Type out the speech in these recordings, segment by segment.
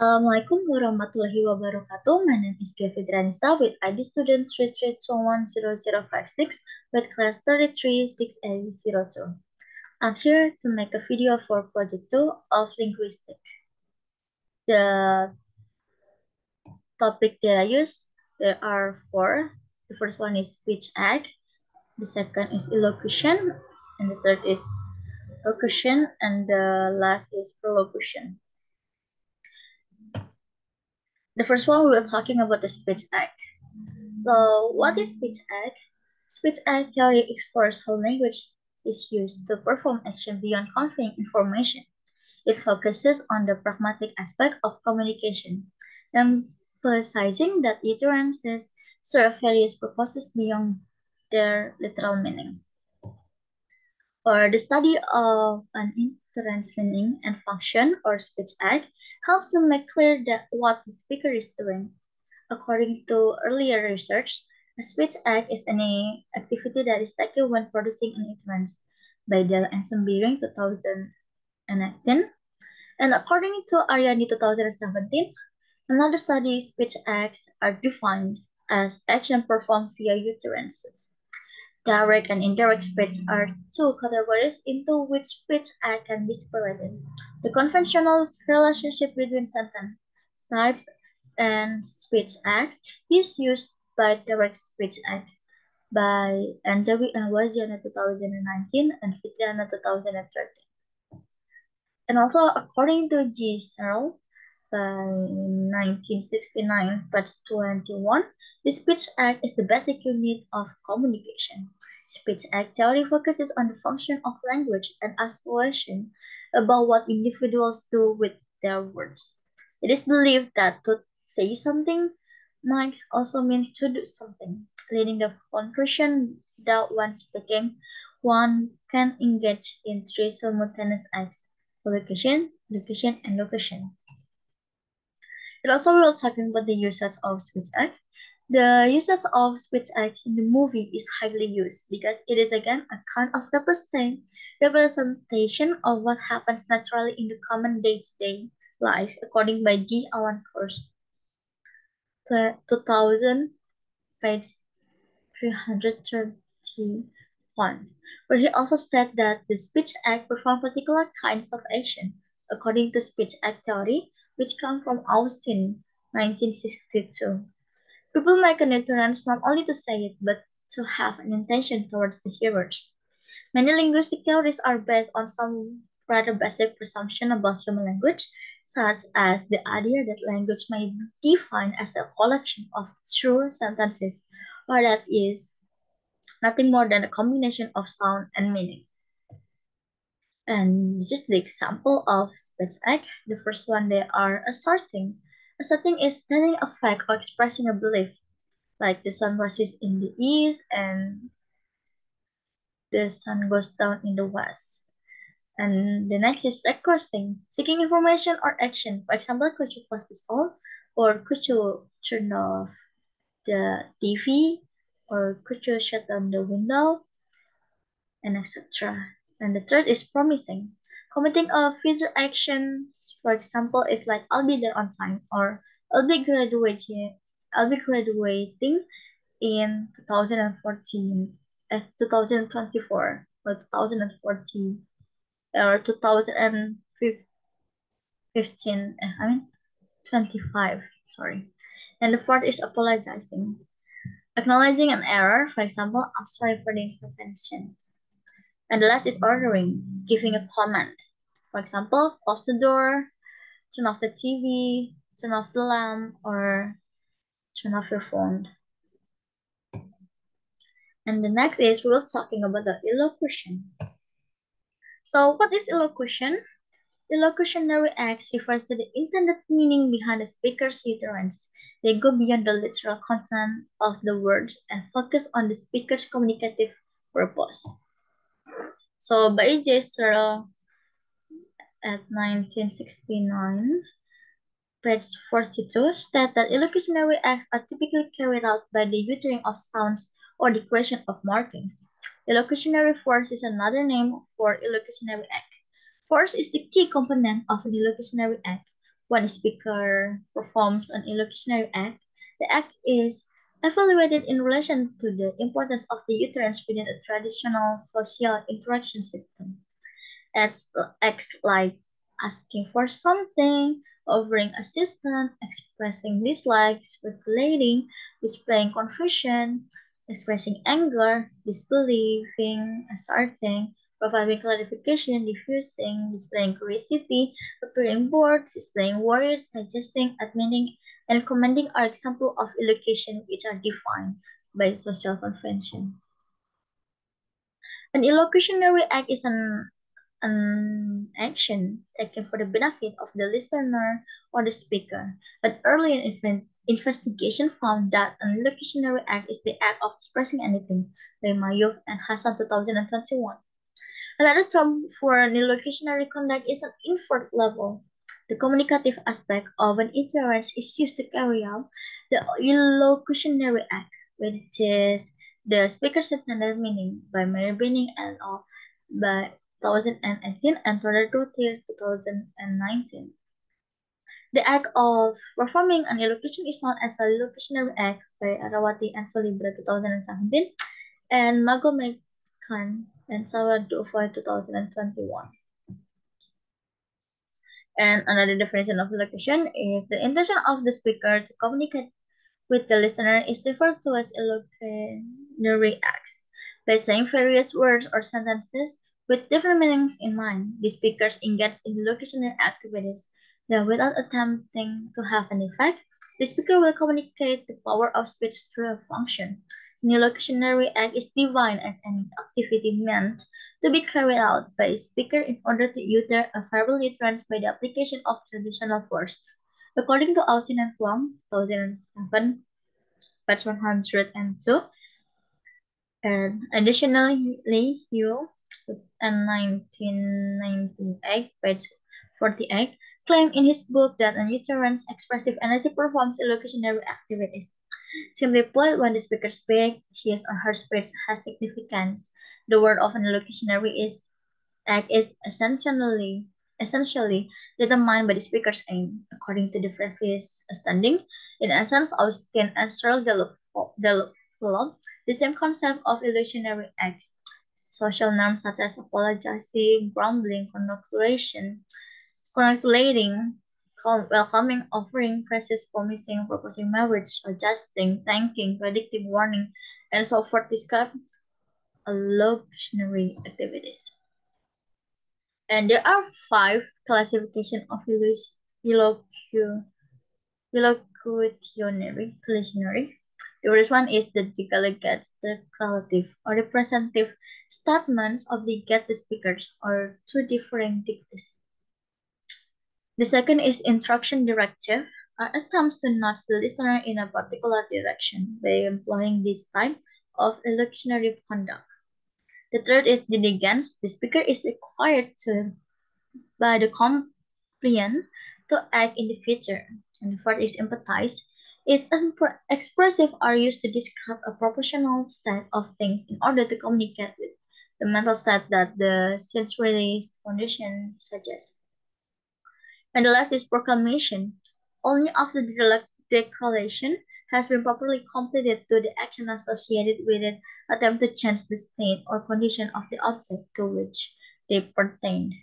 Assalamualaikum warahmatullahi wabarakatuh. My name is Kevin Ranisa with ID student 33210056 with class 336802. I'm here to make a video for project 2 of linguistics. The topic that I use, there are 4. The first one is speech act, the second is elocution, and the third is locution, and the last is prolocution. The first one, we were talking about the speech act. So, what is speech act? Speech act theory explores how language is used to perform action beyond conveying information. It focuses on the pragmatic aspect of communication, emphasizing that utterances serve various purposes beyond their literal meanings. Or the study of an utterance meaning and function or speech act helps to make clear that what the speaker is doing. According to earlier research, a speech act is any activity that is taken when producing an utterance by Dell and Sembiring 2018. And according to Ariani 2017, another study, speech acts are defined as action performed via utterances. Direct and indirect speech are two categories into which speech act can be separated. The conventional relationship between sentence types and speech acts is used by direct speech act by Andawi and Wajiana 2019 and Fitriana 2013. And also according to G. Searle by 1969, page 21, the speech act is the basic unit of communication. Speech act theory focuses on the function of language and asks questions about what individuals do with their words. It is believed that to say something might also mean to do something, leading the conclusion that when speaking, one can engage in three simultaneous acts: location, location, and location. It also will talking about the usage of speech act. The usage of speech act in the movie is highly used because it is again a kind of representation of what happens naturally in the common day-to-day life, according by D. Alan Kors, 2000, page 331, where he also stated that the speech act perform particular kinds of action, according to speech act theory, which come from Austin, 1962. People make an utterance not only to say it, but to have an intention towards the hearers. Many linguistic theories are based on some rather basic presumption about human language, such as the idea that language may be defined as a collection of true sentences, or that is nothing more than a combination of sound and meaning. And this is the example of speech act. The first one, they are asserting. Asserting is stating a fact or expressing a belief, like the sun rises in the east and the sun goes down in the west. And the next is requesting, seeking information or action. For example, could you close this all? Or could you turn off the TV? Or could you shut down the window? And etc. And the third is promising. Committing a future action, for example, is like I'll be there on time, or I'll be graduating in 2014, 2024, or 2040, or 2015, 25, sorry. And the fourth is apologizing. Acknowledging an error, for example, I'm sorry for the inconvenience. And the last is ordering, giving a command. For example, close the door, turn off the TV, turn off the lamp, or turn off your phone. And the next is we're talking about the elocution. So what is elocution? Elocutionary acts refers to the intended meaning behind the speaker's utterance. They go beyond the literal content of the words and focus on the speaker's communicative purpose. So by J. Searle at 1969, page 42, state that elocutionary acts are typically carried out by the uttering of sounds or the creation of markings. Elocutionary force is another name for elocutionary act. Force is the key component of an elocutionary act. when a speaker performs an illocutionary act, the act is evaluated in relation to the importance of the utterance within a traditional social interaction system. Acts like asking for something, offering assistance, expressing dislikes, regulating, displaying confusion, expressing anger, disbelieving, asserting, providing clarification, diffusing, displaying curiosity, appearing bored, displaying worries, suggesting, admitting, and commending are examples of illocution which are defined by social convention. An illocutionary act is an action taken for the benefit of the listener or the speaker. But early investigation found that an illocutionary act is the act of expressing anything by Mayuk and Hassan 2021. Another term for an illocutionary conduct is an invert level. The communicative aspect of an utterance is used to carry out the illocutionary act, which is the speaker's intended meaning by Mary Binning et al. By 2018 and Toder 2019. The act of performing an illocution is known as a illocutionary act by Arawati and Solibra 2017 and Magomed Khan and Sawadou for 2021. And another definition of illocution is the intention of the speaker to communicate with the listener is referred to as illocutionary acts. By saying various words or sentences with different meanings in mind, the speakers engage in illocutionary activities that without attempting to have an effect, the speaker will communicate the power of speech through a function. An illocutionary act is defined as any activity meant to be carried out by a speaker in order to utter a verbal utterance by the application of traditional force. According to Austin and Huang, 2007, page 102, and additionally, Yu and 1998, page 48, claimed in his book that an utterance expressive entity performs illocutionary activities. Simply put, when the speaker speaks, his or her speech has significance. The word of an illocutionary act is essentially determined by the speaker's aim, according to the previous standing. In essence, Austin and Searle developed the same concept of illusionary acts. Social norms such as apologizing, grumbling, congratulating, welcoming, offering praises, promising, proposing marriage, adjusting, thanking, predicting, warning, and so forth describe illusionary activities. And there are 5 classifications of illocutionary. The first one is the delegates, the relative or representative statements obligate the speakers or to differing degrees. The second is instruction directive, attempts to nudge the listener in a particular direction by employing this type of illocutionary conduct. The third is diligence. The speaker is required to, by the comprehend, to act in the future. And the fourth is empathize. Is expressive are used to describe a proportional state of things in order to communicate with the mental state that the sensory condition suggests. And the last is proclamation. Only after the declaration has been properly completed do the action associated with it attempt to change the state or condition of the object to which they pertain.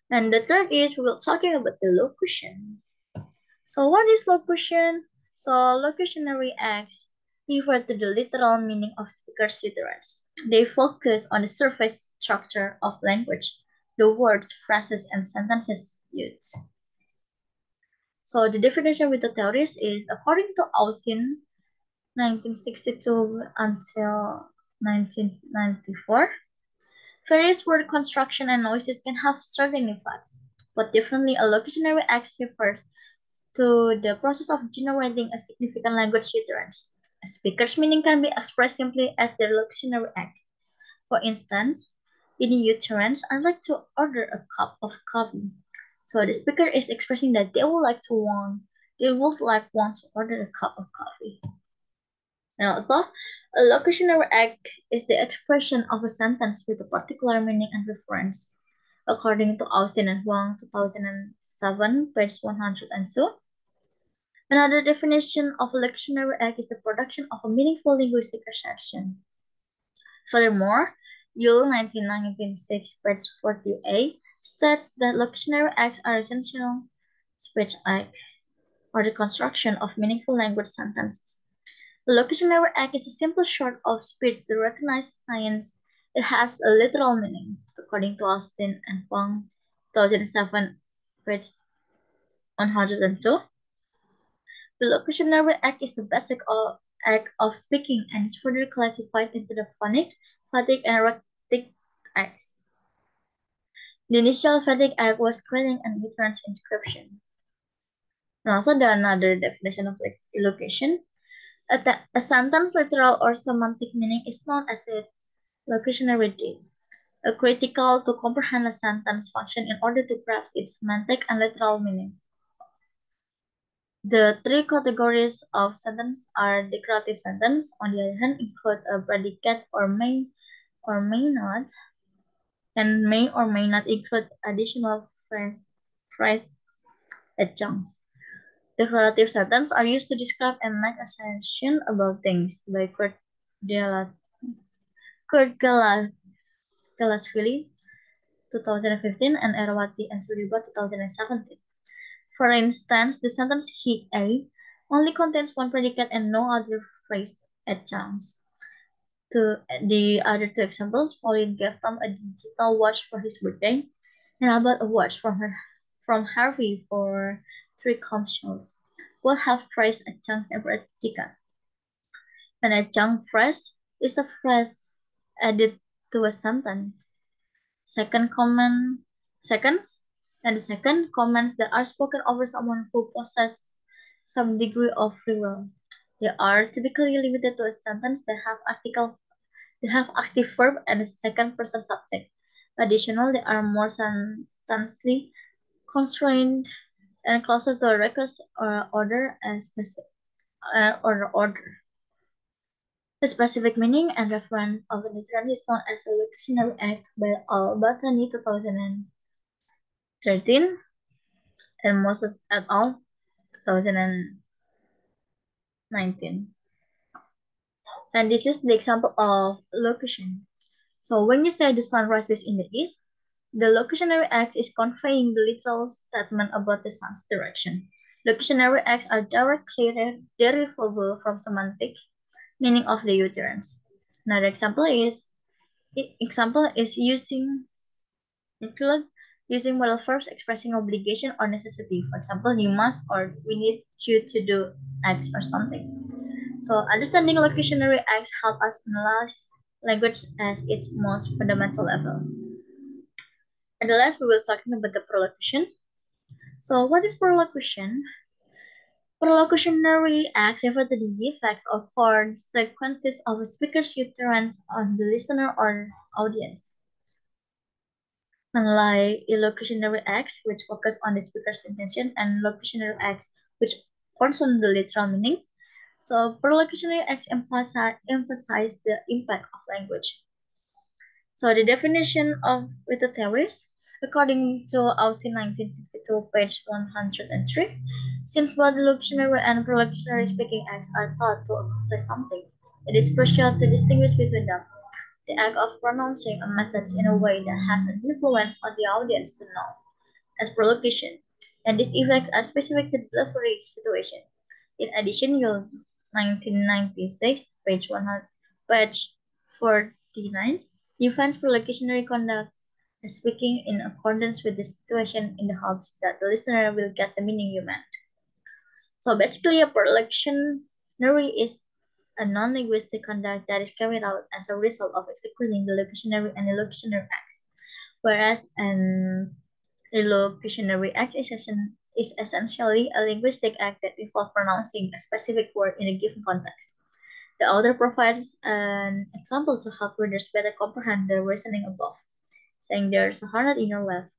And the third is we will talking about the locution. So what is locution? So locutionary acts refer to the literal meaning of speaker's utterance. They focus on the surface structure of language, the words, phrases, and sentences used. So the definition with the theories is, according to Austin, 1962 until 1994, various word construction and noises can have certain effects, but differently, a locutionary act refers to the process of generating a significant language utterance. A speaker's meaning can be expressed simply as the locutionary act. For instance, in the utterance, I'd like to order a cup of coffee. So the speaker is expressing that they would want to order a cup of coffee. And also, a locutionary act is the expression of a sentence with a particular meaning and reference. According to Austin and Huang, 2007, 7, page 102. Another definition of a locutionary act is the production of a meaningful linguistic assertion. Furthermore, Yule 1996, page 48, states that locutionary acts are essential speech acts, or the construction of meaningful language sentences. The locutionary act is a simple short of speech that recognizes science. It has a literal meaning, according to Austin and Fong, 2007, page 102. The locutionary act is the basic act of speaking and is further classified into the phonic, phatic, and rhetoric acts. The initial phatic act was creating an utterance inscription. And also another definition of elocution. A sentence literal or semantic meaning is known as a locutionary deed. A critical to comprehend a sentence function in order to grasp its semantic and literal meaning. The three categories of sentence are declarative sentence, on the other hand, include a predicate or may not, and may or may not include additional phrase adjuncts. Declarative sentences are used to describe and make assertions about things by Kurt Galasvili, 2015, and Erawati and Suriba, 2017. For instance, the sentence he a only contains one predicate and no other phrase adjuncts. To the other two examples, Pauline gave Tom a digital watch for his birthday, and Albert a watch from Harvey for 3 commercials. Both have phrase adjuncts and predicate. An adjunct phrase is a phrase added to a sentence. Seconds, and the second comments that are spoken over someone who possesses some degree of free will. They are typically limited to a sentence that have active verb and a second person subject. Additionally, they are more sententially constrained and closer to a request or order order. The specific meaning and reference of an iteration is known as a locutionary act by Al-Batani, 2013, and Moses et al., 2019. And this is the example of locution. So when you say the sun rises in the east, the locutionary act is conveying the literal statement about the sun's direction. Locutionary acts are directly derivable from semantic meaning of the utterance. Another example is using modal verbs expressing obligation or necessity. For example, you must or we need you to do X or something. So understanding locutionary acts help us analyze language at its most fundamental level. And the last, we will talking about the prolocution. So what is prolocution? Prolocutionary acts refer to the effects of chord sequences of a speaker's utterance on the listener or audience. Unlike illocutionary acts, which focus on the speaker's intention, and locutionary acts, which focus on the literal meaning. So prolocutionary acts emphasize the impact of language. So the definition with the theories, according to Austin 1962, page 103, since both locutionary and prolocutionary speaking acts are thought to accomplish something, it is crucial to distinguish between them. The act of pronouncing a message in a way that has an influence on the audience to know, as prolocution, and these effects are specific to the delivery situation. In addition, your 1996, page 49, defines prolocutionary conduct as speaking in accordance with the situation in the hopes that the listener will get the meaning you meant. So basically, a prolocutionary is a non-linguistic conduct that is carried out as a result of executing the locutionary and illocutionary acts, whereas an illocutionary act is essentially a linguistic act that involves pronouncing a specific word in a given context. The author provides an example to help readers better comprehend the reasoning above, saying there's a hornet in your left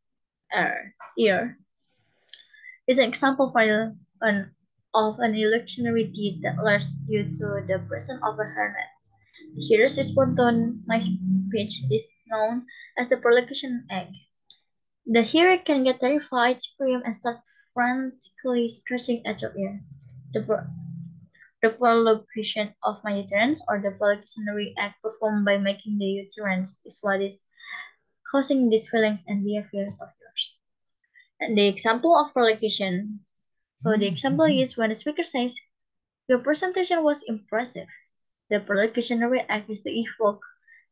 ear is an example of an illusionary deed that alerts you to the presence of a hornet. The hearer's response to my speech is known as the prolocution act. The hearer can get terrified, scream, and start frantically stretching at your ear. The, the prolongation of my utterance or the prolongatory act performed by making the utterance is what is causing these feelings and behaviors of yours. And the example of prolongation. So the example is when the speaker says, "Your presentation was impressive." The prolongationary act is to evoke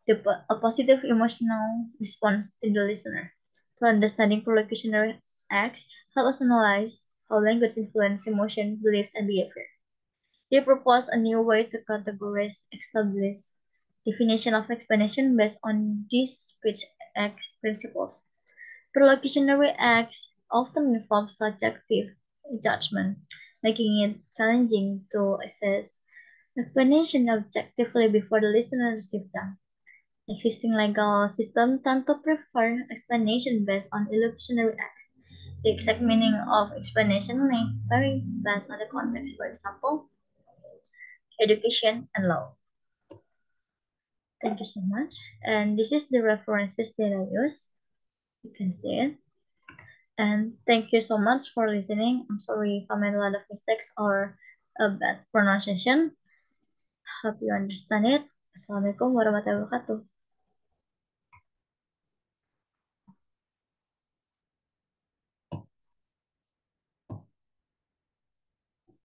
a positive emotional response to the listener. To understanding prolongationary acts, help us analyze how language influences emotion, beliefs, and behavior. They propose a new way to categorize established definition of explanation based on these speech acts principles. Prolocutionary acts often involve subjective judgment, making it challenging to assess explanation objectively before the listener receives them. Existing legal systems tend to prefer explanation based on illusionary acts. The exact meaning of explanation may vary based on the context, for example, education and law. Thank you so much. And this is the references that I use. You can see it. And thank you so much for listening. I'm sorry if I made a lot of mistakes or a bad pronunciation. Hope you understand it. Assalamualaikum warahmatullahi wabarakatuh.